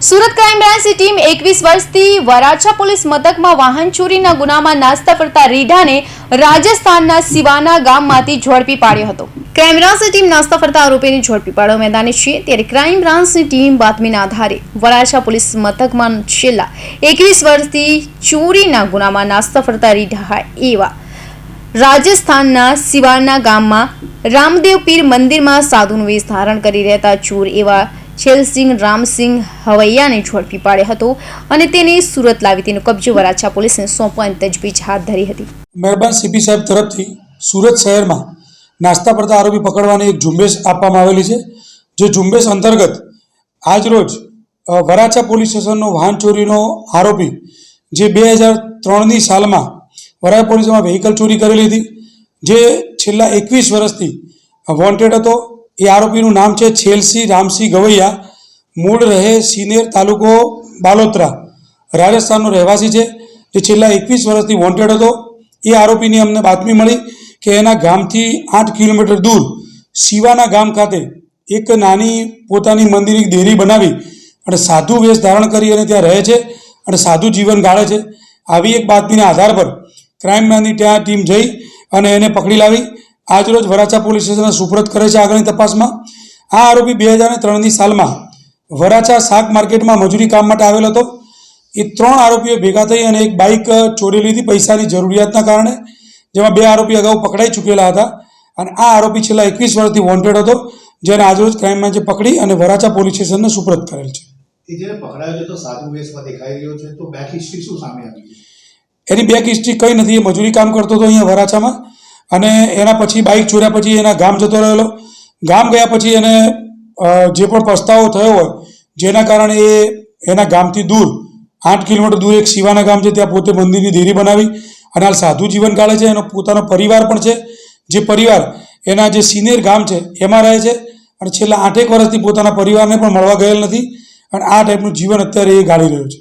Surat crime બ્રાન્ચની team 21 વર્ષથી Varachha police મથકમાં વાહન ચોરીના ગુનામાં નાસ્તા ફરતા રીઢાને રાજસ્થાનના સિવાના ગામમાંથી ઝડપી પાડ્યો હતો। ક્રાઇમ બ્રાન્ચની ટીમ નાસ્તા ફરતા આરોપીને ઝડપી પાડવા મેદાને છે, ત્યારે ક્રાઇમ બ્રાન્ચની ટીમ બાતમીના આધારે વરાછા પોલીસ મથકમાં છેલ્લા 21 વર્ષથી ચોરીના ગુનામાં નાસ્તા ફરતા રીઢા એવા રાજસ્થાનના સિવાના ગામમાં રામદેવ પીર મંદિરમાં સાધુનો વેશ ધારણ કરી રહેતા ચોર એવા છેલસિંહ રામસિંહ હવૈયાને ઝડપી પાડ્યો હતો અને તેને સુરત લાવી તેનો કબજો વરાછા પોલીસને સોંપવાની તજવીજ હાથ ધરી હતી। મહેરબાન સીપી સાહેબ તરફથી સુરત શહેરમાં નાસ્તા પડતા આરોપી પકડવાની એક ઝુંબેશ આપવામાં આવેલી છે, જે ઝુંબેશ અંતર્ગત આજરોજ વરાછા પોલીસ સ્ટેશનનો વાહન ચોરીનો આરોપી જે 2003ની સાલમાં વરાછા પોલીસમાં વ્હીકલ ચોરી કરેલી હતી, જે છેલ્લા 21 વર્ષથી વોન્ટેડ હતો। એ આરોપીનું નામ છે છેલસિંહ રામસિંહ ગવૈયા, મૂળ રહે સિનેર, તાલુકો બાલોતરા, રાજસ્થાનનો રહેવાસી છે, જે છેલ્લા 21 વર્ષથી વોન્ટેડ હતો। એ આરોપીની અમને બાતમી મળી કે એના ગામથી 8 કિલોમીટર દૂર સિવાના ગામ ખાતે એક નાની પોતાની મંદિરની દેરી બનાવી અને સાધુ વેશ ધારણ કરી અને ત્યાં રહે છે અને સાધુ જીવન ગાળે છે। આવી એક બાતમીના આધાર પર ક્રાઇમ બ્રાન્ચની ત્યાં ટીમ જઈ અને એને પકડી લાવી આજરોજ વરાછા પોલીસ સ્ટેશનને સુપરત કરે છે આગળની તપાસમાં। આ આરોપી 2003ની સાલમાં વરાછા શાક માર્કેટમાં મજૂરી કામ માટે આવેલો હતો। એ 3 આરોપીઓ ભેગા થઈ અને એક બાઇક ચોરી લીધી પૈસાની જરૂરિયાતના કારણે, જેમાં 2 આરોપી અગાઉ પકડાઈ ચૂકેલા હતા અને આ આરોપી છેલ્લા 21 વર્ષથી વોન્ટેડ હતો, જેને આજરોજ ક્રાઇમ બ્રાન્ચે પકડી અને વરાછા પોલીસ સ્ટેશનને સુપરત કરેલ છે। જેને પકડાયો છે તો સાધુ વેશમાં દેખાઈ રહ્યો છે, તો બેક હિસ્ટ્રી શું સામે આવી છે? એની બેક હિસ્ટ્રી કંઈ નથી। એ મજૂરી કામ કરતો હતો અહીંયા વરાછામાં અને એના પછી બાઇક ચોર્યા પછી એના ગામ જતો રહેલો। ગામ ગયા પછી એને જે પણ પસ્તાવો થયો હોય જેના કારણે એ એના ગામથી દૂર 8 કિલોમીટર દૂર એક સિવાના ગામ છે, ત્યાં પોતે મંદિરની દેરી બનાવી અને હાલ સાધુ જીવન ગાળે છે। એનો પોતાનો પરિવાર પણ છે, જે પરિવાર એના જે સિનેર ગામ છે એમાં રહે છે અને છેલ્લા 8 વર્ષથી પોતાના પરિવારને પણ મળવા ગયેલ નથી અને આ ટાઈપનું જીવન અત્યારે એ ગાળી રહ્યો છે।